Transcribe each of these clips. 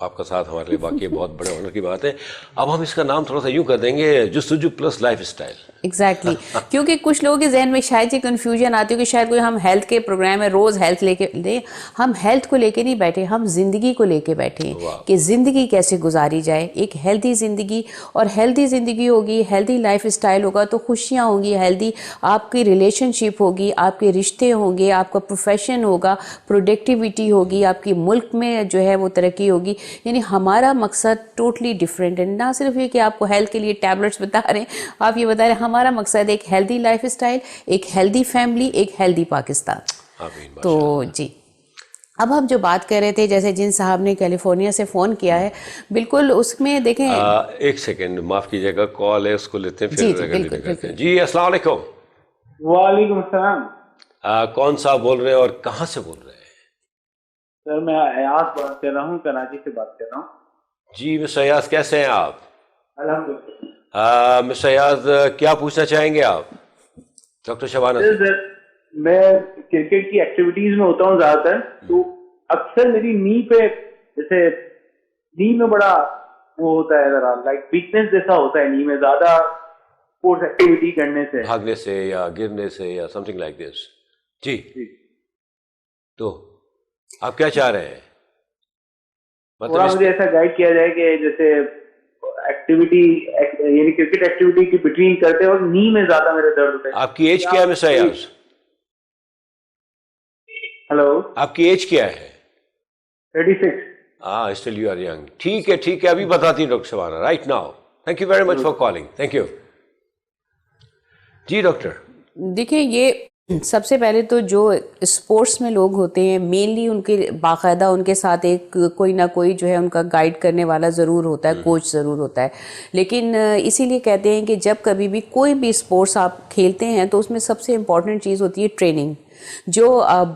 آپ کا ساتھ ہمارے لیے واقعی بہت بڑے آنر کی بات ہے. اب ہم اس کا نام تھوڑا سا یوں کر دیں گے جستجو پلس لائف اسٹائل. ایگزیکٹلی کیونکہ کچھ لوگوں کے ذہن میں شاید یہ کنفیوژن آتی ہے کہ شاید کوئی ہم ہیلتھ کے پروگرام ہے روز ہیلتھ لے کے لیں. ہم ہیلتھ کو لے کے نہیں بیٹھے, ہم زندگی کو لے کے بیٹھے ہیں کہ زندگی کیسے گزاری جائے, ایک ہیلتھی زندگی. اور ہیلتھی زندگی ہوگی, ہیلتھی لائف اسٹائل ہوگا تو خوشیاں ہوں گی, ہیلتھی آپ کی ریلیشن شپ ہوگی, آپ کے رشتے ہوں گے, آپ کا پروفیشن ہوگا, پروڈکٹیوٹی ہوگی, آپ کی ملک میں جو ہے وہ ترقی ہوگی. یعنی ہمارا مقصد ٹوٹلی ڈفرینٹ ہے. نہ صرف یہ کہ آپ کو ہیلتھ کے لیے ٹیبلٹس بتا رہے ہیں, آپ یہ بتا رہے ہیں ہمارا مقصد ایک ہیلدی لائف اسٹائل, ایک ہیلدی فیملی, ایک ہیلدی پاکستان. تو جی اب ہم جو بات کر رہے تھے, جیسے جن صاحب نے کیلیفورنیا سے فون کیا ہے, بالکل اس میں دیکھیں ایک سیکنڈ معاف کیجیے گا, کال ہے اس کو لیتے ہیں جی پھر جی بالکل بالکل. جی السلام علیکم. وعلیکم السلام. کون صاحب بول رہے ہیں اور کہاں سے بول رہے ہیں؟ سر میں ایاز بات کر رہا ہوں, کراچی سے بات کر رہا ہوں. جی مسٹر ایاز کیسے ہیں آپ؟ الحمدللہ. مسٹر ایاز کیا پوچھنا چاہیں گے آپ ڈاکٹر شبانہ سے؟ سر میں کرکٹ کی ایکٹیویٹیز میں ہوتا ہوں زیادہ تر, تو اکثر میری نی پہ جیسے نی میں بڑا وہ ہوتا ہے ذرا لائک ویکنیس جیسا ہوتا ہے نی میں, زیادہ اسپورٹس ایکٹیویٹی کرنے سے, بھاگنے سے یا گرنے سے یا سم تھنگ لائک دس. جی تو آپ کیا چاہ رہے ہیں؟ تھوڑا مجھے ایسا گائیڈ کیا جائے کہ جیسے ایکٹیویٹی یعنی کرکٹ ایکٹیویٹی کی بٹوین کرتے وقت نی میں زیادہ میرے درد ہوتا ہے. آپ کی ایج کیا ہے مسٹر ایاز؟ ہلو, آپ کی ایج کیا ہے؟ 36. Still you are young. ٹھیک ہے ٹھیک ہے, ابھی بتاتی ہوں doctor Shabana right now. Thank you very much for calling. Thank you. جی ڈاکٹر. دیکھیں یہ سب سے پہلے تو جو اسپورٹس میں لوگ ہوتے ہیں مینلی ان کے باقاعدہ ان کے ساتھ ایک کوئی نہ کوئی جو ہے ان کا گائیڈ کرنے والا ضرور ہوتا ہے, کوچ ضرور ہوتا ہے. لیکن اسی لیے کہتے ہیں کہ جب کبھی بھی کوئی بھی اسپورٹس آپ کھیلتے ہیں تو اس میں سب سے امپورٹنٹ چیز ہوتی ہے ٹریننگ. جو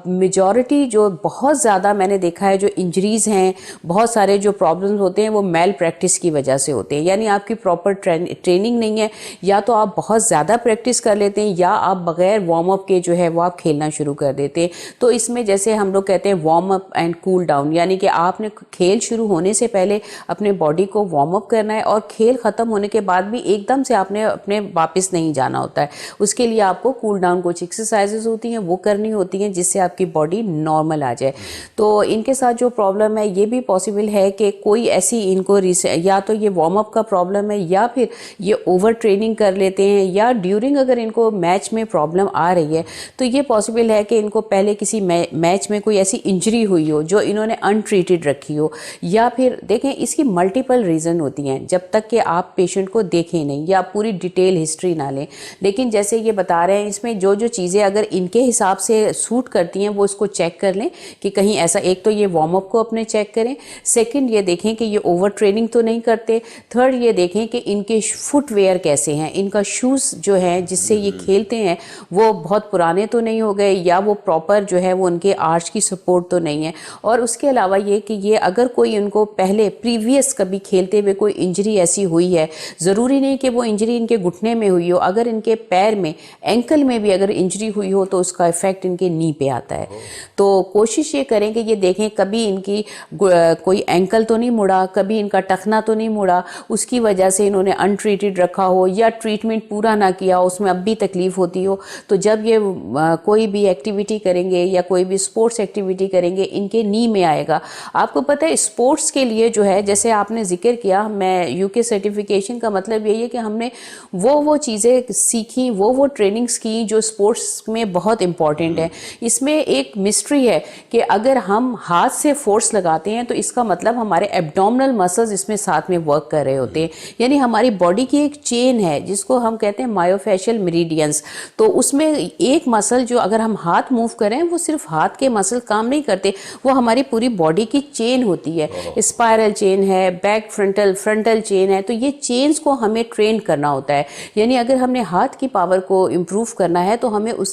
میجورٹی جو بہت زیادہ میں نے دیکھا ہے جو انجریز ہیں, بہت سارے جو پرابلمز ہوتے ہیں وہ میل پریکٹس کی وجہ سے ہوتے ہیں. یعنی آپ کی پراپر ٹریننگ نہیں ہے, یا تو آپ بہت زیادہ پریکٹس کر لیتے ہیں یا آپ بغیر وارم اپ کے جو ہے وہ آپ کھیلنا شروع کر دیتے ہیں. تو اس میں جیسے ہم لوگ کہتے ہیں warm up and cool down, یعنی کہ آپ نے کھیل شروع ہونے سے پہلے اپنے باڈی کو وارم اپ کرنا ہے, اور کھیل ختم ہونے کے بعد بھی ایک دم سے آپ نے اپنے واپس نہیں جانا ہوتا ہے. اس کے لیے آپ کو کول ڈاؤن کچھ ایکسرسائزز ہوتی ہیں وہ کرنی ہوتی ہیں جس سے آپ کی باڈی نارمل آ جائے. تو ان کے ساتھ جو پرابلم ہے یہ بھی پاسبل ہے کہ کوئی ایسی ان کو یا تو یہ وارم اپ کا پرابلم ہے, یا پھر یہ اوور ٹریننگ کر لیتے ہیں, یا ڈیورنگ اگر ان کو میچ میں پرابلم آ رہی ہے تو یہ پاسبل ہے کہ ان کو پہلے کسی میچ میں کوئی ایسی انجری ہوئی ہو جو انہوں نے ان ٹریٹڈ رکھی ہو. یا پھر دیکھیں اس کی ملٹیپل ریزن ہوتی ہیں جب تک کہ آپ پیشنٹ کو دیکھیں نہیں یا پوری ڈیٹیل ہسٹری نہ لیں. لیکن جیسے یہ بتا رہے ہیں اس میں جو چیزیں اگر ان کے حساب سے سوٹ کرتی ہیں وہ اس کو چیک کر لیں کہ کہیں ایسا, ایک تو یہ وارم اپ کو اپنے چیک کریں, سیکنڈ یہ دیکھیں کہ یہ اوور ٹریننگ تو نہیں کرتے, تھرڈ یہ دیکھیں کہ ان کے فٹ ویئر کیسے ہیں, ان کا شوز جو ہیں جس سے یہ کھیلتے ہیں وہ بہت پرانے تو نہیں ہو گئے, یا وہ پراپر جو ہے وہ ان کے آرچ کی سپورٹ تو نہیں ہے. اور اس کے علاوہ یہ کہ یہ اگر کوئی ان کو پہلے پریویس کبھی کھیلتے ہوئے کوئی انجری ایسی ہوئی ہے, ضروری نہیں کہ وہ انجری ان کے گھٹنے میں ہوئی ہو, اگر ان کے پیر میں اینکل میں بھی اگر انجری ہوئی ہو تو اس کا افیکٹ ان کے نی پہ آتا ہے. تو کوشش یہ کریں کہ یہ دیکھیں کبھی ان کی کوئی اینکل تو نہیں مڑا, کبھی ان کا ٹخنا تو نہیں مڑا, اس کی وجہ سے انہوں نے ان ٹریٹڈ رکھا ہو یا ٹریٹمنٹ پورا نہ کیا, اس میں اب بھی تکلیف ہوتی ہو. تو جب یہ کوئی بھی ایکٹیویٹی کریں گے یا کوئی بھی اسپورٹس ایکٹیویٹی کریں گے ان کے نی میں آئے گا. آپ کو پتہ ہے اسپورٹس کے لیے جو ہے جیسے آپ نے ذکر کیا, میں یو کے سرٹیفیکیشن کا مطلب یہی ہے کہ ہم نے وہ چیزیں سیکھیں, وہ ٹریننگز کی جو اسپورٹس میں بہت امپورٹنٹ ہے. اس میں ایک مسٹری ہے کہ اگر ہم ہاتھ سے فورس لگاتے ہیں تو اس کا مطلب ہمارے ایبڈومنل مسلز اس میں ساتھ میں ورک کر رہے ہوتے ہیں. یعنی ہماری باڈی کی ایک چین ہے جس کو ہم کہتے ہیں مایوفیشل میریڈینز. تو اس میں ایک مسل جو اگر ہم ہاتھ موو کریں وہ صرف ہاتھ کے مسل کام نہیں کرتے, وہ ہماری پوری باڈی کی چین ہوتی ہے. اسپائرل چین ہے, بیک فرنٹل چین ہے. تو یہ چینز کو ہمیں ٹرین کرنا ہوتا ہے. یعنی اگر ہم نے ہاتھ کی پاور کو امپروو کرنا ہے تو ہمیں اس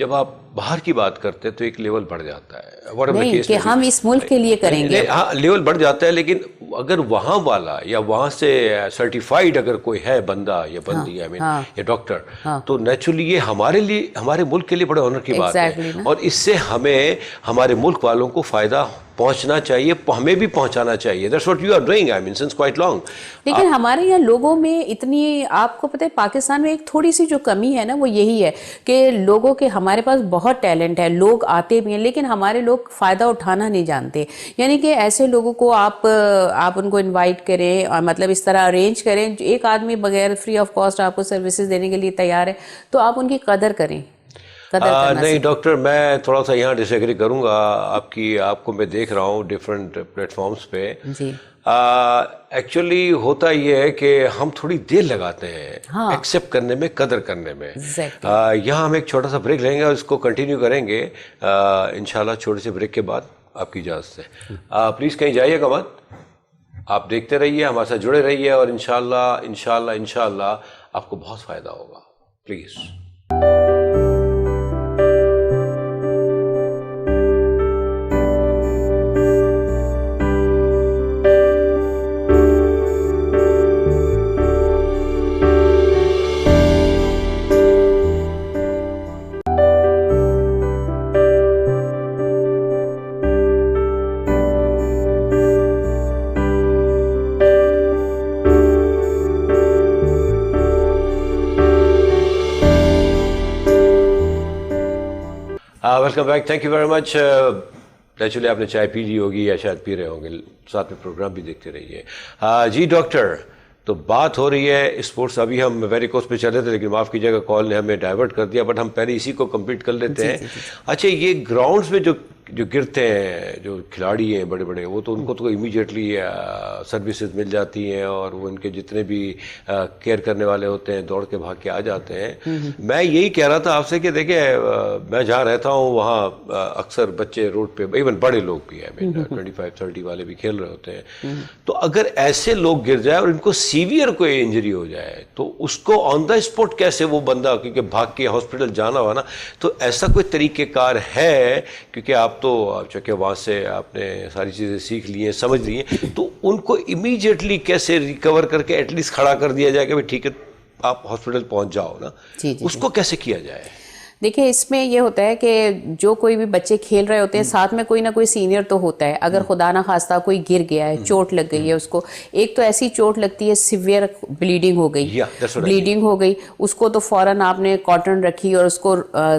جب آپ باہر کی بات کرتے ہیں تو ایک لیول بڑھ جاتا ہے, نہیں کہ ہم اس ملک کے لیے کریں گے, ہاں لیول بڑھ جاتا ہے, لیکن اگر وہاں والا یا وہاں سے سرٹیفائڈ اگر کوئی ہے بندہ یا بندی یا ڈاکٹر, تو نیچرلی یہ ہمارے لیے, ہمارے ملک کے لیے بڑے آنر کی بات ہے, اور اس سے ہمیں ہمارے ملک والوں کو فائدہ پہنچنا چاہیے, ہمیں بھی پہنچانا چاہیے. That's what you are doing, I mean, since quite long. لیکن ہمارے یہاں لوگوں میں اتنی, آپ کو پتہ ہے پاکستان میں ایک تھوڑی سی جو کمی ہے نا وہ یہی ہے کہ لوگوں کے, ہمارے پاس بہت ٹیلنٹ ہے, لوگ آتے بھی ہیں, لیکن ہمارے لوگ فائدہ اٹھانا نہیں جانتے. یعنی کہ ایسے لوگوں کو آپ ان کو انوائٹ کریں اور مطلب اس طرح ارینج کریں, ایک آدمی بغیر فری آف کاسٹ آپ کو سروسز دینے کے لیے تیار ہے, تو آپ ان کی قدر کریں. نہیں ڈاکٹر, میں تھوڑا سا یہاں ڈس ایگری کروں گا. آپ کو میں دیکھ رہا ہوں ڈفرینٹ پلیٹ فارمز پہ. جی ایکچولی ہوتا یہ ہے کہ ہم تھوڑی دیر لگاتے ہیں ایکسیپٹ کرنے میں, قدر کرنے میں. یہاں ہم ایک چھوٹا سا بریک لیں گے اور اس کو کنٹینیو کریں گے انشاءاللہ چھوٹے سے بریک کے بعد, آپ کی اجازت سے. پلیز کہیں جائیے گا مت, آپ دیکھتے رہیے, ہمارے ساتھ جڑے رہیے, اور انشاءاللہ آپ کو بہت فائدہ ہوگا. Please. Welcome back, thank you very much. Naturally آپ نے چائے پی لی ہوگی یا شاید پی رہے ہوں گے, ساتھ میں پروگرام بھی دیکھتے رہیے. جی ڈاکٹر, تو بات ہو رہی ہے اسپورٹس. ابھی ہم ویریکوس پہ چل رہے تھے, لیکن معاف کیجیے گا کال نے ہمیں ڈائیورٹ کر دیا, بٹ ہم پہلے اسی کو کمپلیٹ کر لیتے ہیں. اچھا, یہ گراؤنڈس میں جو گرتے ہیں جو کھلاڑی ہیں بڑے بڑے, وہ تو ان کو تو امیجیٹلی سروسز مل جاتی ہیں, اور وہ ان کے جتنے بھی کیئر کرنے والے ہوتے ہیں دوڑ کے بھاگ کے آ جاتے ہیں. میں یہی کہہ رہا تھا آپ سے کہ دیکھیں, میں جہاں رہتا ہوں وہاں اکثر بچے روڈ پہ, ایون بڑے لوگ بھی ہیں, 25-30 والے بھی کھیل رہے ہوتے ہیں. تو اگر ایسے لوگ گر جائے اور ان کو سیویئر کوئی انجری ہو جائے, تو اس کو آن دا اسپاٹ کیسے وہ بندہ, کیونکہ بھاگ کے ہاسپٹل جانا ہوا نا, تو ایسا کوئی طریقہ کار ہے؟ کیونکہ آپ تو چونکہ وہاں سے آپ نے ساری چیزیں سیکھ لی ہیں, سمجھ لی ہیں, تو ان کو امیجیٹلی کیسے ریکور کر کے ایٹ لیسٹ کھڑا کر دیا جائے کہ ٹھیک ہے آپ ہاسپٹل پہنچ جاؤ نا, اس کو کیسے کیا جائے؟ دیکھیں اس میں یہ ہوتا ہے کہ جو کوئی بھی بچے کھیل رہے ہوتے ہیں ساتھ میں کوئی نہ کوئی سینئر تو ہوتا ہے. اگر خدا نہ خواستہ کوئی گر گیا ہے, چوٹ لگ گئی ہے اس کو, ایک تو ایسی چوٹ لگتی ہے سیویئر بلیڈنگ ہو گئی, اس کو تو فوراً آپ نے کاٹن رکھی اور اس کو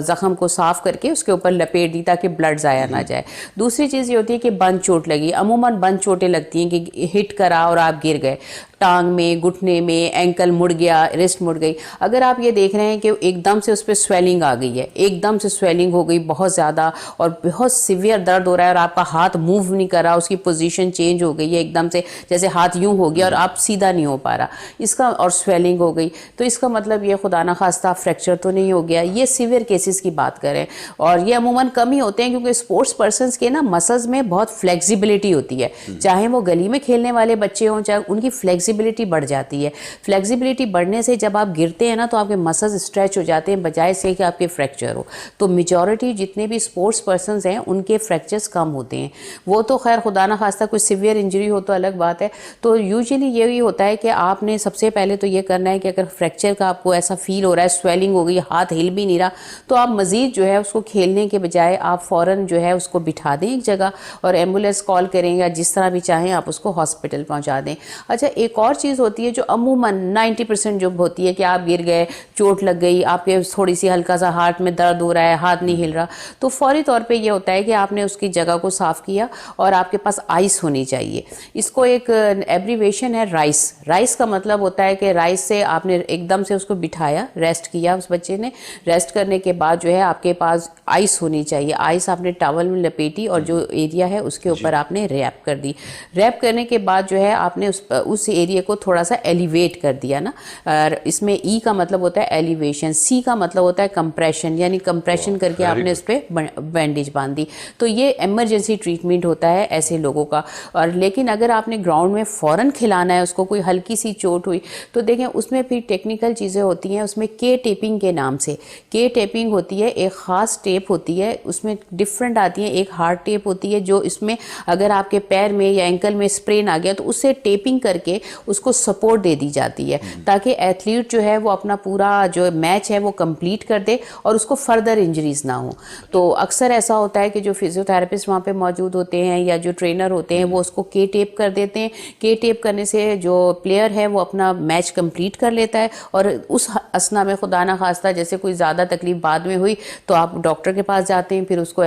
زخم کو صاف کر کے اس کے اوپر لپیٹ دی تاکہ بلڈ ضائع نہ جائے. دوسری چیز یہ ہوتی ہے کہ بند چوٹ لگی, عموماً بند چوٹیں لگتی ہیں کہ ہٹ کرا اور آپ گر گئے, ٹانگ میں, گھٹنے میں, اینکل مڑ گیا, رسٹ مڑ گئی. اگر آپ یہ دیکھ رہے ہیں کہ ایک دم سے اس پہ سویلنگ آ گئی ہے, ایک دم سے سویلنگ ہو گئی بہت زیادہ اور بہت سیویئر درد ہو رہا ہے, اور آپ کا ہاتھ موو نہیں کر رہا, اس کی پوزیشن چینج ہو گئی ہے ایک دم سے, جیسے ہاتھ یوں ہو گیا اور آپ سیدھا نہیں ہو پا رہا, اس کا, اور سویلنگ ہو گئی, تو اس کا مطلب یہ خدا نہ خواستہ فریکچر تو نہیں ہو گیا. یہ سیویئر کیسز کی بات کریں, اور یہ عموماً کم ہی ہوتے ہیں کیونکہ اسپورٹس پرسنس کے نا مسلز میں بہت فلیکسیبلٹی ہوتی ہے, چاہے وہ گلی میں کھیلنے والے بچے ہوں, چاہے ان کی فلیکسیبلٹی بڑھ جاتی ہے. فلیکسیبلٹی بڑھنے سے جب آپ گرتے ہیں نا تو آپ کے مسلز اسٹریچ ہو جاتے ہیں بجائے سے کہ آپ کے فریکچر ہو. تو میجورٹی جتنے بھی اسپورٹس پرسنز ہیں ان کے فریکچرز کم ہوتے ہیں. وہ تو خیر خدا نہ خواستہ کوئی سیویئر انجری ہو تو الگ بات ہے. تو یوزلی یہی ہوتا ہے کہ آپ نے سب سے پہلے تو یہ کرنا ہے کہ اگر فریکچر کا آپ کو ایسا فیل ہو رہا ہے, سویلنگ ہو گئی, ہاتھ ہل بھی نہیں رہا, تو آپ مزید جو ہے اس کو کھیلنے کے بجائے آپ فوراً جو ہے اس کو بٹھا دیں ایک جگہ اور ایمبولینس کال کریں, یا جس طرح بھی چاہیں آپ اس کو ہاسپٹل پہنچا دیں. اچھا, ایک اور چیز ہوتی ہے جو عموماً 90% جو ہوتی ہے کہ آپ گر گئے, چوٹ لگ گئی, آپ کے تھوڑی سی ہلکا سا ہارٹ میں درد ہو رہا ہے, ہاتھ نہیں ہل رہا, تو فوری طور پہ یہ ہوتا ہے کہ آپ نے اس کی جگہ کو صاف کیا اور آپ کے پاس آئس ہونی چاہیے. اس کو ایک ایبریویشن ہے رائس. رائس کا مطلب ہوتا ہے کہ رائس سے آپ نے ایک دم سے اس کو بٹھایا, ریسٹ کیا اس بچے نے, ریسٹ کرنے کے بعد جو ہے آپ کے پاس آئس ہونی چاہیے. آئس آپ نے ٹاول میں لپیٹی اور جو ایریا ہے اس کے اوپر آپ نے ریپ کر دی. ریپ کرنے کے بعد جو ہے آپ نے اس ایریا ایریے کو تھوڑا سا ایلیویٹ کر دیا نا. اور اس میں ای کا مطلب ہوتا ہے ایلیویشن, سی کا مطلب ہوتا ہے کمپریشن, یعنی کمپریشن کر کے آپ نے اس پہ بینڈیج باندھ دی. تو یہ ایمرجنسی ٹریٹمنٹ ہوتا ہے ایسے لوگوں کا. اور لیکن اگر آپ نے گراؤنڈ میں فوراً کھلانا ہے اس کو, کوئی ہلکی سی چوٹ ہوئی تو دیکھیں اس میں پھر ٹیکنیکل چیزیں ہوتی ہیں. اس میں کے ٹیپنگ کے نام سے کے ٹیپنگ ہوتی ہے, ایک خاص ٹیپ ہوتی ہے, اس میں ڈفرینٹ آتی ہیں. ایک ہارڈ ٹیپ ہوتی ہے جو اس میں اگر آپ کے پیر میں یا اینکل میں اسپرین آ گیا تو اسے ٹیپنگ کر کے اس کو سپورٹ دے دی جاتی ہے تاکہ ایتھلیٹ جو ہے وہ اپنا پورا جو میچ ہے وہ کمپلیٹ کر دے اور اس کو فردر انجریز نہ ہوں. تو اکثر ایسا ہوتا ہے کہ جو فزیو تھراپسٹ وہاں پہ موجود ہوتے ہیں یا جو ٹرینر ہوتے ہیں وہ اس کو کے ٹیپ کر دیتے ہیں. کے ٹیپ کرنے سے جو پلیئر ہے وہ اپنا میچ کمپلیٹ کر لیتا ہے. اور اس اسنا میں خدا نہ خواستہ جیسے کوئی زیادہ تکلیف بعد میں ہوئی تو آپ ڈاکٹر کے پاس جاتے ہیں, پھر اس کو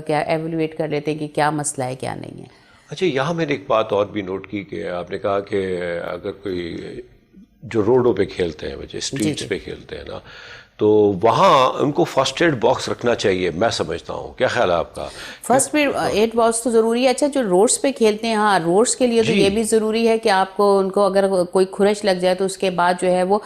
کیا ایویلویٹ کر لیتے ہیں کہ کیا مسئلہ ہے کیا نہیں ہے. اچھا, یہاں میں نے ایک بات اور بھی نوٹ کی کہ آپ نے کہا کہ اگر کوئی جو روڈوں پہ کھیلتے ہیں بچے, اسٹریٹس پہ کھیلتے ہیں نا, تو وہاں ان کو فرسٹ ایڈ باکس رکھنا چاہیے, میں سمجھتا ہوں. کیا خیال ہے آپ کا؟ فرسٹ ایڈ باکس تو ضروری ہے. اچھا, جو روڈس پہ کھیلتے ہیں, ہاں روڈس کے لیے تو یہ بھی ضروری ہے کہ آپ کو ان کو اگر کوئی خرش لگ جائے تو اس کے بعد جو ہے وہ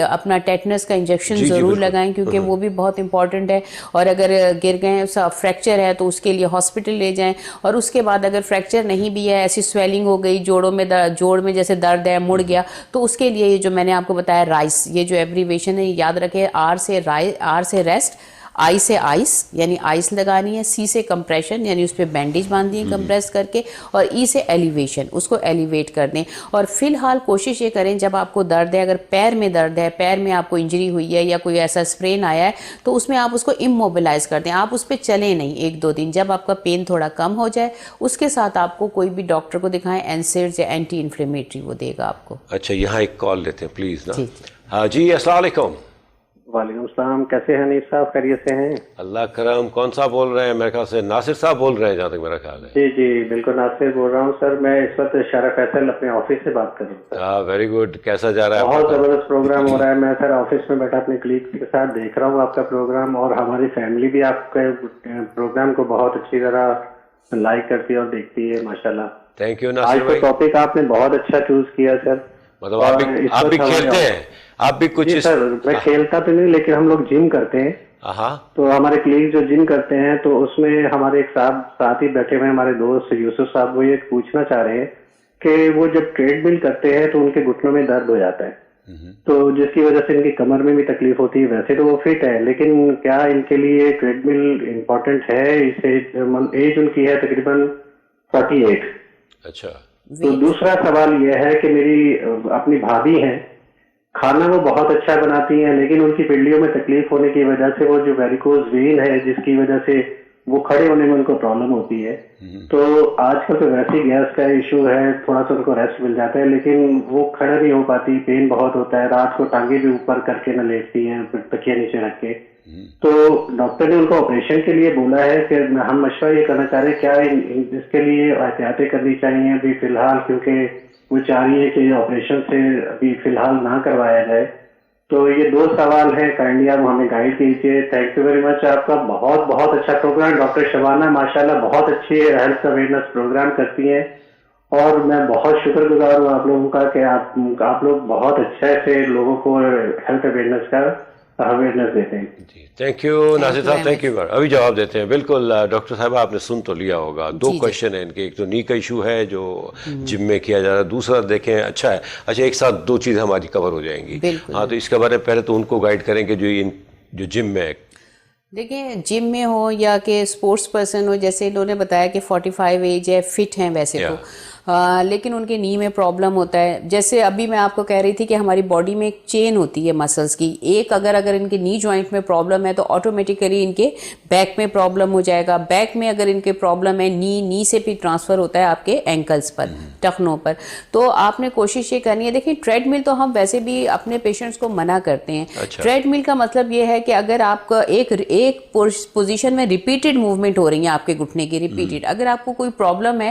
اپنا ٹیٹنس کا انجیکشن ضرور لگائیں کیونکہ وہ بھی بہت امپورٹنٹ ہے. اور اگر گر گئے فریکچر ہے تو اس کے لیے ہاسپٹل لے جائیں. اور اس کے بعد اگر فریکچر نہیں بھی ہے, ایسی سویلنگ ہو گئی جوڑ میں جیسے درد ہے, مڑ گیا, تو اس کے لیے یہ جو میں نے آپ کو بتایا رائس, یہ جو ایبریویشن ہے یاد رکھے, آر سے ریسٹ, آئی سے آئس یعنی آئس لگانی ہے, سی سے کمپریشن یعنی اس پہ بینڈیج باندھ دیں کمپریس کر کے, اور ای سے ایلیویشن, اس کو ایلیویٹ کر دیں. اور فی الحال کوشش یہ کریں جب آپ کو درد ہے, اگر پیر میں درد ہے, پیر میں آپ کو انجری ہوئی ہے یا کوئی ایسا اسپرین آیا ہے تو اس میں آپ اس کو اموبلائز کر دیں. آپ اس پہ چلیں نہیں 1-2 دن, جب آپ کا پین تھوڑا کم ہو جائے اس کے ساتھ آپ کو کوئی بھی ڈاکٹر کو دکھائیں, NSAIDs یا اینٹی انفلیمیٹری وہ دے گا آپ کو. اچھا, یہاں ایک کال لیتے ہیں پلیز نا. ہاں جی, السلام علیکم. وعلیکم السلام, کیسے ہیں حنیف صاحب, خیریت سے ہیں؟ اللہ کرم. کون صاحب بول رہے ہیں؟ میرے خیال سے ناصر صاحب بول رہے ہیں جہاں تک میرا خیال ہے. جی بالکل ناصر بول رہا ہوں سر. میں اس وقت شارع فیصل اپنے آفس سے بات کر رہا ہوں. ہاں, ویری گڈ. کیسا جا رہا ہے؟ بہت زبردست پروگرام ہو رہا ہے. میں سر آفس میں بیٹھا اپنے کلیگ کے ساتھ دیکھ رہا ہوں آپ کا پروگرام, اور ہماری فیملی بھی آپ کے پروگرام کو بہت اچھی طرح لائک کرتی ہے اور دیکھتی ہے ماشاء اللہ. تھینک یو آج ناصر کا بھائی. ٹاپک آپ نے بہت اچھا چوز کیا سر. مطلب آپ بھی کھیلتے ہیں؟ آپ بھی کچھ؟ جی سر, میں کھیلتا تو نہیں لیکن ہم لوگ جم کرتے ہیں. ہاں, تو ہمارے کلیگ جو جم کرتے ہیں تو اس میں ہمارے ایک صاحب ساتھ ہی بیٹھے ہوئے ہمارے دوست یوسف صاحب, وہ یہ پوچھنا چاہ رہے ہیں کہ وہ جب ٹریڈ مل کرتے ہیں تو ان کے گھٹنوں میں درد ہو جاتا ہے, تو جس کی وجہ سے ان کی کمر میں بھی تکلیف ہوتی ہے. ویسے تو وہ فٹ ہے لیکن کیا ان کے لیے ٹریڈ مل امپورٹنٹ ہے؟ ایج ان کی ہے تقریباً 48. اچھا. تو دوسرا سوال یہ ہے کہ میری اپنی بھابھی ہیں, کھانا وہ بہت اچھا بناتی ہیں لیکن ان کی پنڈلیوں میں تکلیف ہونے کی وجہ سے وہ جو ویریکوز وین ہے جس کی وجہ سے وہ کھڑے ہونے میں ان کو پرابلم ہوتی ہے. تو آج کل تو ویسے ہی گیس کا ایشو ہے, تھوڑا سا ان کو ریسٹ مل جاتا ہے لیکن وہ کھڑا نہیں ہو پاتی, پین بہت ہوتا ہے. رات کو ٹانگیں بھی اوپر کر کے نہ لیٹتی ہیں, تکیہ نیچے رکھ کے. تو ڈاکٹر نے ان کو آپریشن کے لیے بولا ہے کہ ہم مشورہ یہ کرنا چاہ رہے ہیں کیا اس کے لیے احتیاطیں کرنی چاہیے ابھی فی الحال, کیونکہ وہ چاہ رہی ہے کہ آپریشن سے ابھی فی الحال نہ کروایا جائے. تو یہ 2 سوال ہیں, کائنڈلی آپ ہمیں گائیڈ کیجیے. تھینک یو ویری مچ. آپ کا بہت بہت اچھا پروگرام. ڈاکٹر شبانہ ماشاءاللہ بہت اچھی ہیلتھ اویئرنیس پروگرام کرتی ہیں اور میں بہت شکر گزار ہوں آپ لوگوں کا کہ آپ لوگ بہت اچھے سے لوگوں کو ہیلتھ اویئرنیس کا اویئرنیس دیتے ہیں. جی تھینک یو ناصر صاحب, تھینک یو. ابھی جواب دیتے ہیں. بالکل ڈاکٹر صاحب آپ نے سن تو لیا ہوگا. 2 کوشچن ہیں ان کے. ایک تو نی کا ایشو ہے جو جم میں کیا جا رہا ہے, دوسرا دیکھیں اچھا ہے. اچھا, ایک ساتھ 2 چیزیں ہماری کور ہو جائیں گی. ہاں, تو اس کے بارے میں پہلے تو ان کو گائیڈ کریں کہ جو جم میں دیکھیں جم میں ہو یا کہ اسپورٹس پرسن ہو, جیسے انہوں نے بتایا کہ 45 ایج ہے, فٹ ہیں ویسے تو, لیکن ان کے نی میں پرابلم ہوتا ہے. جیسے ابھی میں آپ کو کہہ رہی تھی کہ ہماری باڈی میں ایک چین ہوتی ہے مسلس کی, ایک اگر ان کے نی جوائنٹ میں پرابلم ہے تو آٹومیٹیکلی ان کے بیک میں پرابلم ہو جائے گا. بیک میں اگر ان کے پرابلم ہے, نی سے بھی ٹرانسفر ہوتا ہے آپ کے اینکلس پر, ٹخنوں پر. تو آپ نے کوشش یہ کرنی ہے. دیکھیں ٹریڈ مل تو ہم ویسے بھی اپنے پیشنٹس کو منع کرتے ہیں. ٹریڈ مل کا مطلب یہ ہے کہ اگر آپ کا ایک پوزیشن میں ریپیٹڈ موومنٹ ہو رہی ہیں آپ کے گھٹنے کی ریپیٹڈ, اگر آپ کو کوئی پرابلم ہے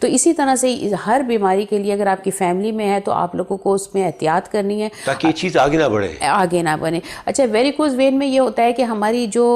تو اسی طرح سے ہر بیماری کے لیے اگر آپ کی فیملی میں ہے تو آپ لوگوں کو اس میں احتیاط کرنی ہے تاکہ یہ چیز آگے نہ بڑھے. اچھا ویریکوز وین میں یہ ہوتا ہے کہ ہماری جو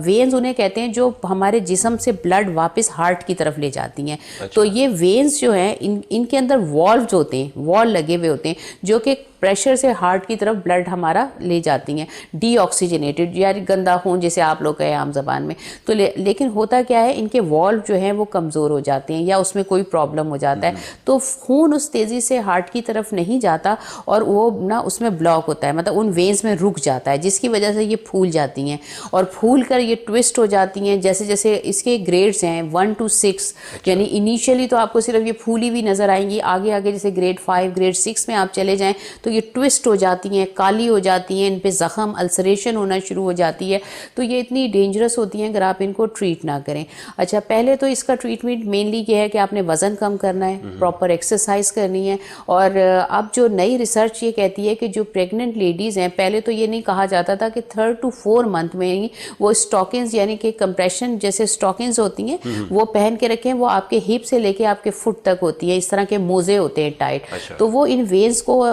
وینز انہیں کہتے ہیں جو ہمارے جسم سے بلڈ واپس ہارٹ کی طرف لے جاتی ہیں. تو یہ وینز جو ہیں ان کے اندر والوز ہوتے ہیں, وال لگے ہوئے ہوتے ہیں جو کہ پریشر سے ہارٹ کی طرف بلڈ ہمارا لے جاتی ہیں, ڈی آکسیجنیٹڈ یعنی گندا خون جیسے آپ لوگ کہیں عام زبان میں. تو لیکن ہوتا کیا ہے ان کے والو جو ہیں وہ کمزور ہو جاتے ہیں یا اس میں کوئی پرابلم ہو جاتا ہے تو خون اس تیزی سے ہارٹ کی طرف نہیں جاتا اور وہ نا اس میں بلاک ہوتا ہے, مطلب ان وینز میں رک جاتا ہے جس کی وجہ سے یہ پھول جاتی ہیں اور پھول کر یہ ٹوسٹ ہو جاتی ہیں. جیسے جیسے اس کے گریڈز ہیں 1 to 6, یعنی انیشیلی تو آپ کو صرف یہ پھولی ہوئی نظر آئیں گی, آگے آگے جیسے گریڈ 5 گریڈ 6 میں آپ چلے جائیں تو یہ ٹوسٹ ہو جاتی ہیں, کالی ہو جاتی ہیں, ان پہ زخم السریشن ہونا شروع ہو جاتی ہے. تو یہ اتنی ڈینجرس ہوتی ہیں اگر آپ ان کو ٹریٹ نہ کریں. اچھا پہلے تو اس کا ٹریٹمنٹ مینلی یہ ہے کہ آپ نے وزن کم کرنا ہے, پراپر ایکسرسائز کرنی ہے. اور اب جو نئی ریسرچ یہ کہتی ہے کہ جو پریگننٹ لیڈیز ہیں, پہلے تو یہ نہیں کہا جاتا تھا کہ 3rd to 4 month میں ہی وہ اسٹاکنز یعنی کہ کمپریشن جیسے اسٹاکنز ہوتی ہیں وہ پہن کے رکھیں, وہ آپ کے ہپ سے لے کے آپ کے فٹ تک ہوتی ہیں, اس طرح کے موزے ہوتے ہیں ٹائٹ. تو وہ ان وینز کو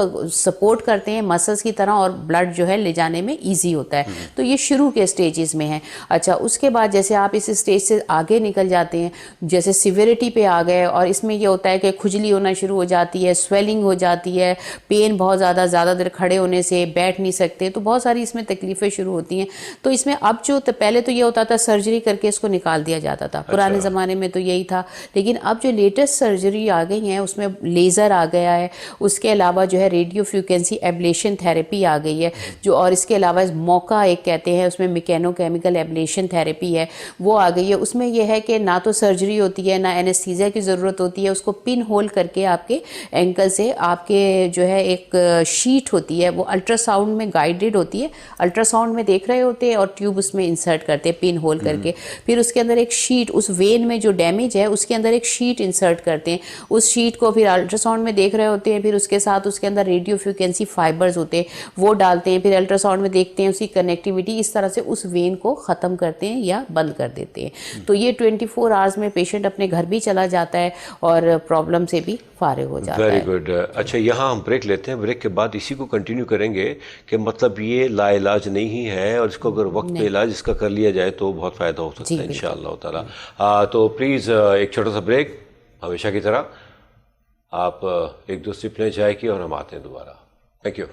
سپورٹ کرتے ہیں مسلس کی طرح اور بلڈ جو ہے لے جانے میں ایزی ہوتا ہے. تو یہ شروع کے سٹیجز میں ہے. اچھا اس کے بعد جیسے آپ اس سٹیج سے آگے نکل جاتے ہیں, جیسے سیویرٹی پہ آ گئے اور اس میں یہ ہوتا ہے کہ کھجلی ہونا شروع ہو جاتی ہے, سویلنگ ہو جاتی ہے, پین بہت زیادہ دیر کھڑے ہونے سے, بیٹھ نہیں سکتے, تو بہت ساری اس میں تکلیفیں شروع ہوتی ہیں. تو اس میں اب جو پہلے تو یہ ہوتا تھا سرجری کر کے اس کو نکال دیا جاتا تھا, پرانے زمانے میں تو یہی تھا. لیکن اب جو لیٹسٹ سرجری آ گئی ہیں اس میں لیزر آ گیا ہے, اس کے علاوہ جو ہے ریڈیو فریکوینسی ایبلیشن تھیراپی آ گئی ہے جو, اور اس کے علاوہ موقع ایک کہتے ہیں اس میں میکینو کیمیکل ایبلیشن تھیراپی ہے وہ آ گئی ہے. اس میں یہ ہے کہ نہ تو سرجری ہوتی ہے نہ اینستھیزیا کی ضرورت ہوتی ہے, اس کو پن ہول کر کے آپ کے اینکل سے آپ کے جو ہے ایک شیٹ ہوتی ہے وہ الٹرا ساؤنڈ میں گائیڈڈ ہوتی ہے, الٹرا ساؤنڈ میں دیکھ رہے ہوتے ہیں اور ٹیوب اس میں انسرٹ کرتے ہیں پن ہول کر کے, پھر اس کے اندر ایک شیٹ اس وین میں جو ڈیمیج ہے اس کے اندر ایک شیٹ انسرٹ کرتے ہیں, اس شیٹ کو پھر الٹرا ساؤنڈ میں دیکھ رہے ہوتے ہیں, پھر اس کے ساتھ اس کے اندر ریڈیو فریکوینسی فائبرز ہوتے ہیں وہ ڈالتے ہیں, پھر الٹرا ساؤنڈ میں دیکھتے ہیں اس کی کنیکٹیوٹی, اس طرح سے اس وین کو ختم کرتے ہیں یا بند کر دیتے ہیں. تو یہ 24 hours میں پیشنٹ اپنے گھر بھی چلا جاتا ہے اور پرابلم سے بھی فارغ ہو جاتا ہے. Very good. اچھا یہاں ہم بریک لیتے ہیں, بریک کے بعد اسی کو کنٹینیو کریں گے کہ مطلب یہ لا علاج نہیں ہے اور اس کو اگر وقت پہ علاج اس کا کر لیا جائے تو بہت فائدہ ہو سکتا ہے انشاءاللہ تعالیٰ. تو پلیز ایک چھوٹا سا بریک ہمیشہ کی طرح, آپ ایک دو سپ لیں چائے کی اور ہم آتے ہیں دوبارہ. Thank you.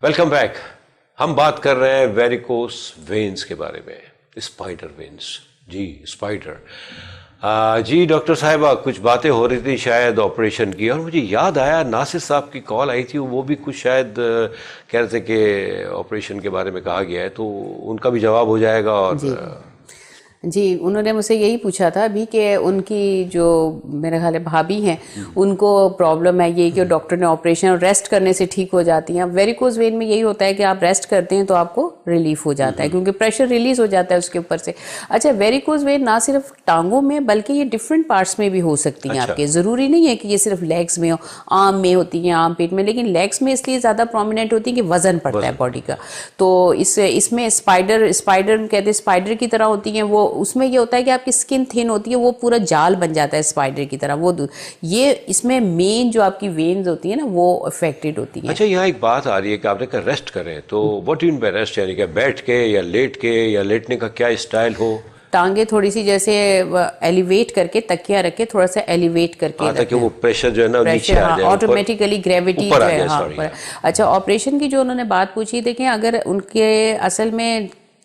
Welcome back. ہم بات کر رہے ہیں ویریکوس وینز کے بارے میں, اسپائڈر وینز. جی اسپائڈر. جی ڈاکٹر صاحبہ کچھ باتیں ہو رہی تھی شاید آپریشن کی, اور مجھے یاد آیا ناصر صاحب کی کال آئی تھی, وہ بھی کچھ شاید کہہ رہے تھے کہ آپریشن کے بارے میں کہا گیا ہے, تو ان کا بھی جواب ہو جائے گا. اور جی انہوں نے مجھ سے یہی پوچھا تھا ابھی کہ ان کی جو میرے خیال ہے بھابھی ہیں ان کو پرابلم ہے یہ کہ ڈاکٹر نے آپریشن اور ریسٹ کرنے سے ٹھیک ہو جاتی ہیں. ویریکوز وین میں یہی ہوتا ہے کہ آپ ریسٹ کرتے ہیں تو آپ کو ریلیف ہو جاتا ہے کیونکہ پریشر ریلیز ہو جاتا ہے اس کے اوپر سے. اچھا ویریکوز وین نہ صرف ٹانگوں میں بلکہ یہ ڈفرینٹ پارٹس میں بھی ہو سکتی ہیں آپ کے, ضروری نہیں ہے کہ یہ صرف لیگس میں ہو, آرم میں ہوتی ہیں, آرم پیٹ میں, لیکن لیگس میں اس لیے زیادہ پرومیننٹ ہوتی ہے کہ وزن پڑتا ہے باڈی کا. تو اس میں اسپائڈر کہتے ہیں اسپائڈر کی طرح ہوتی ہیں وہ, اس میں یہ ہوتا ہے کہ آپ کی اسکن تھن ہوتی ہے, وہ پورا جال بن جاتا ہے اسپائڈر کی طرح. وہ یہ اس میں مین جو آپ کی وینز ہوتی ہیں نا وہ افیکٹڈ ہوتی ہیں. اچھا یہاں ایک بات آ رہی ہے کہ آپ نے کہا ریسٹ کریں, تو what you mean by rest, یعنی کہ بیٹھ کے یا لیٹ کے, یا لیٹنے کا کیا اسٹائل ہو؟ ٹانگیں تھوڑی سی جیسے ایلیویٹ کر کے, تکیہ رکھ کے تھوڑا سا ایلیویٹ کر کے, تاکہ وہ پریشر جو ہے نا نیچے آ جائے, آٹومیٹیکلی گریوٹی جو ہے. اچھا آپریشن کی جو انہوں نے بات پوچھی, دیکھیں اگر ان کے اصل میں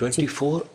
24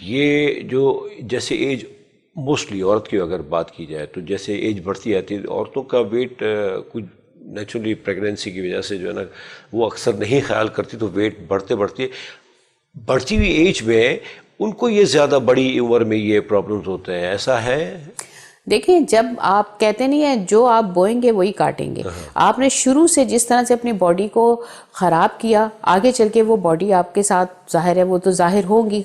یہ جو جیسے ایج موسٹلی عورت کی اگر بات کی جائے تو جیسے ایج بڑھتی آتی ہے عورتوں کا ویٹ کچھ نیچرلی پریگنینسی کی وجہ سے جو ہے نا وہ اکثر نہیں خیال کرتی تو ویٹ بڑھتی ہوئی ایج میں ان کو یہ زیادہ بڑی عمر میں یہ پرابلمز ہوتے ہیں, ایسا ہے؟ دیکھیں جب آپ کہتے نہیں ہیں جو آپ بوئیں گے وہی کاٹیں گے, آپ نے شروع سے جس طرح سے اپنی باڈی کو خراب کیا آگے چل کے وہ باڈی آپ کے ساتھ ظاہر ہے وہ تو ظاہر ہوگی.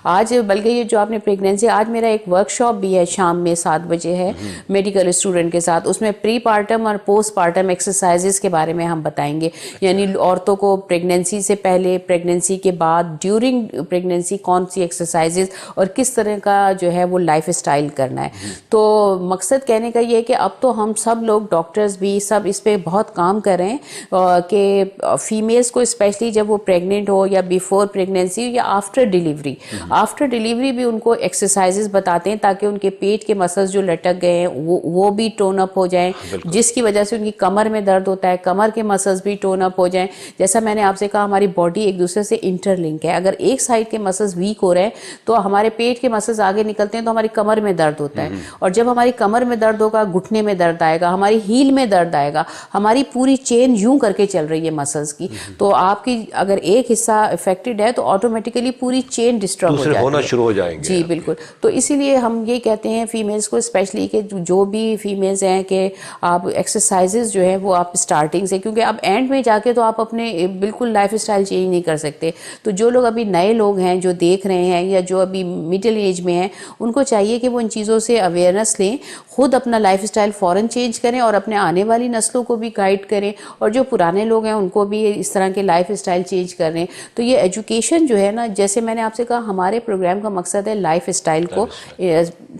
آج بلکہ یہ جو آپ نے پریگنینسی, آج میرا ایک ورک شاپ بھی ہے شام میں 7 بجے ہے میڈیکل اسٹوڈنٹ کے ساتھ, اس میں پری پارٹم اور پوسٹ پارٹم ایکسرسائزز کے بارے میں ہم بتائیں گے, یعنی عورتوں کو پریگنینسی سے پہلے, پریگنینسی کے بعد, ڈیورنگ پریگنینسی کون سی ایکسرسائزز اور کس طرح کا جو ہے وہ لائف اسٹائل کرنا ہے. تو مقصد کہنے کا یہ ہے کہ اب تو ہم سب لوگ ڈاکٹرز بھی سب اس پہ بہت کام کر رہے ہیں کہ فیمیلز کو اسپیشلی جب وہ پریگننٹ ہو یا بیفور پریگنینسی یا آفٹر ڈیلیوری بھی ان کو ایکسرسائزز بتاتے ہیں تاکہ ان کے پیٹ کے مسلز جو لٹک گئے ہیں وہ بھی ٹون اپ ہو جائیں, جس کی وجہ سے ان کی کمر میں درد ہوتا ہے کمر کے مسلز بھی ٹون اپ ہو جائیں. جیسا میں نے آپ سے کہا ہماری باڈی ایک دوسرے سے انٹر لنک ہے, اگر ایک سائڈ کے مسلز ویک ہو رہے ہیں تو ہمارے پیٹ کے مسلز آگے نکلتے ہیں تو ہماری کمر میں درد ہوتا ہے, اور جب ہماری کمر میں درد ہوگا گھٹنے میں درد آئے گا, ہماری ہیل میں درد آئے گا, ہماری پوری چین یوں کر کے چل رہی ہے مسلز کی, تو آپ کی اگر ایک حصہ افیکٹڈ ہے تو آٹومیٹیکلی پوری چین ڈسٹرب ہو جاتی ہے, ہونا شروع ہو جائیں گے. جی بالکل. تو اسی لیے ہم یہ کہتے ہیں فیمیلز کو اسپیشلی کہ جو بھی فیمیلز ہیں کہ آپ ایکسرسائزز جو ہے وہ آپ اسٹارٹنگ سے, کیونکہ اب اینڈ میں جا کے تو آپ اپنے بالکل لائف اسٹائل چینج نہیں کر سکتے. تو جو لوگ ابھی نئے لوگ ہیں جو دیکھ رہے ہیں یا جو ابھی مڈل ایج میں ہیں ان کو چاہیے کہ وہ ان چیزوں سے اویئرنیس لیں, خود اپنا لائف اسٹائل فوراً چینج کریں اور اپنے آنے والی نسلوں کو بھی گائیڈ کریں, اور جو پرانے لوگ ہیں ان کو بھی اس طرح کے لائف اسٹائل چینج کر رہے ہیں. تو یہ ایجوکیشن جو ہے نا, جیسے میں نے آپ سے کہا ہمارے پروگرام کا مقصد ہے لائف اسٹائل کو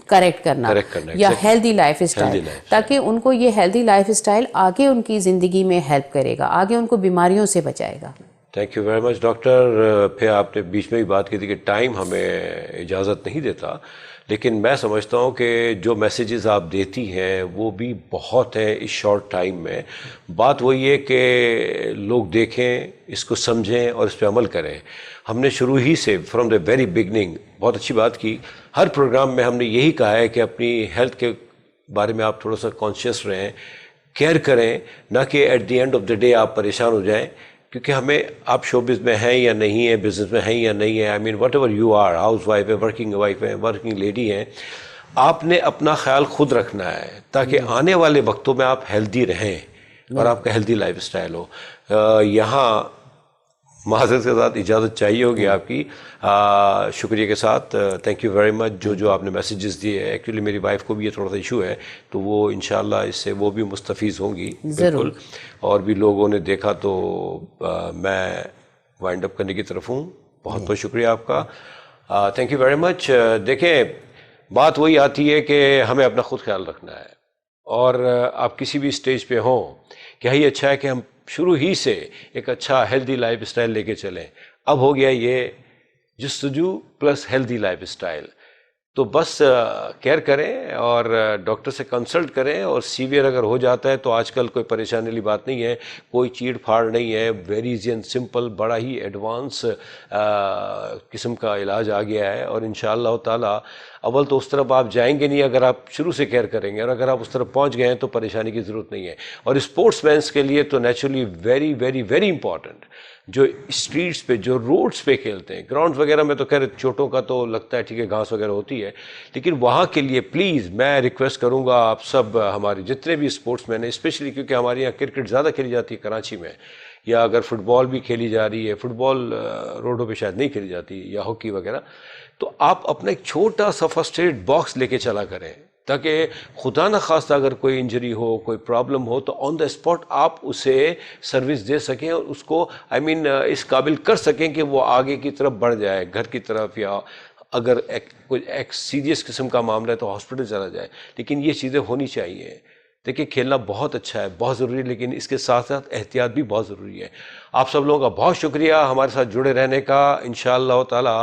کریکٹ کرنا یا ہیلدی لائف اسٹائل, تاکہ ان کو یہ ہیلدی لائف اسٹائل آگے ان کی زندگی میں ہیلپ کرے گا, آگے ان کو بیماریوں سے بچائے گا. Thank you very much doctor. پھر آپ نے بیچ میں بھی بات کی تھی کہ ٹائم ہمیں اجازت نہیں دیتا, لیکن میں سمجھتا ہوں کہ جو میسیجز آپ دیتی ہیں وہ بھی بہت ہیں اس شارٹ ٹائم میں. بات وہی ہے کہ لوگ دیکھیں, اس کو سمجھیں اور اس پہ عمل کریں. ہم نے شروع ہی سے فرام دا ویری بگننگ بہت اچھی بات کی. ہر پروگرام میں ہم نے یہی کہا ہے کہ اپنی ہیلتھ کے بارے میں آپ تھوڑا سا کانشیس رہیں, کیئر کریں, نہ کہ at the end of the day آپ پریشان ہو جائیں. کیونکہ ہمیں آپ شوبز میں ہیں یا نہیں ہیں, بزنس میں ہیں یا نہیں ہیں, I mean whatever you are آر, ہاؤس وائف ہے, ورکنگ وائف ہے, ورکنگ لیڈی ہیں, آپ نے اپنا خیال خود رکھنا ہے تاکہ آنے والے وقتوں میں آپ ہیلدی رہیں اور آپ کا ہیلدی لائف اسٹائل ہو. یہاں معذرت کے ساتھ اجازت چاہیے ہوگی آپ کی, شکریہ کے ساتھ. تھینک یو ویری مچ. جو آپ نے میسیجز دیے, ایکچولی میری وائف کو بھی یہ تھوڑا سا ایشو ہے تو وہ انشاءاللہ اس سے وہ بھی مستفیض ہوں گی بالکل, اور بھی لوگوں نے دیکھا تو میں وائنڈ اپ کرنے کی طرف ہوں. بہت بہت شکریہ آپ کا. تھینک یو ویری مچ. دیکھیں بات وہی آتی ہے کہ ہمیں اپنا خود خیال رکھنا ہے, اور آپ کسی بھی اسٹیج پہ ہوں کہ یہی اچھا ہے کہ ہم شروع ہی سے ایک اچھا ہیلدی لائف اسٹائل لے کے چلیں. اب ہو گیا یہ جستجو پلس ہیلدی لائف اسٹائل, تو بس کیئر کریں اور ڈاکٹر سے کنسلٹ کریں, اور سیویئر اگر ہو جاتا ہے تو آج کل کوئی پریشانی والی بات نہیں ہے, کوئی چیڑ پھاڑ نہیں ہے, ویری ایزی اینڈ سمپل, بڑا ہی ایڈوانس قسم کا علاج آ گیا ہے. اور انشاءاللہ تعالی اول تو اس طرف آپ جائیں گے نہیں اگر آپ شروع سے کیئر کریں گے, اور اگر آپ اس طرف پہنچ گئے ہیں تو پریشانی کی ضرورت نہیں ہے. اور اسپورٹس مینس کے لیے تو naturally very very very important, جو اسٹریٹس پہ جو روڈس پہ کھیلتے ہیں, گراؤنڈ وغیرہ میں تو خیر چوٹوں کا تو لگتا ہے ٹھیک ہے گھاس وغیرہ ہوتی ہے, لیکن وہاں کے لیے پلیز میں ریکویسٹ کروں گا آپ سب ہمارے جتنے بھی اسپورٹس مین ہیں, اسپیشلی کیونکہ ہمارے یہاں کرکٹ زیادہ کھیلی جاتی ہے کراچی میں, یا اگر فٹ بال بھی کھیلی جا رہی ہے, فٹ بال روڈوں پہ شاید نہیں کھیلی جاتی, یا ہاکی وغیرہ, تو آپ اپنا ایک چھوٹا سا فرسٹ ایڈ باکس لے کے چلا کریں تاکہ خدا نہ خواستہ اگر کوئی انجری ہو, کوئی پرابلم ہو تو آن دا اسپاٹ آپ اسے سروس دے سکیں اور اس کو اس قابل کر سکیں کہ وہ آگے کی طرف بڑھ جائے, گھر کی طرف, یا اگر کوئی ایک سیریس قسم کا معاملہ ہے تو ہاسپٹل چلا جائے. لیکن یہ چیزیں ہونی چاہیے. دیکھیں کھیلنا بہت اچھا ہے, بہت ضروری ہے, لیکن اس کے ساتھ ساتھ احتیاط بھی بہت ضروری ہے. آپ سب لوگوں کا بہت شکریہ ہمارے ساتھ جڑے رہنے کا. انشاءاللہ تعالی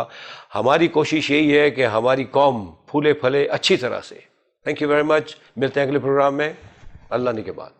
ہماری کوشش یہی ہے کہ ہماری قوم پھولے پھلے اچھی طرح سے. تھینک یو ویری مچ. ملتے ہیں اگلے پروگرام میں اللہ نے کے بعد.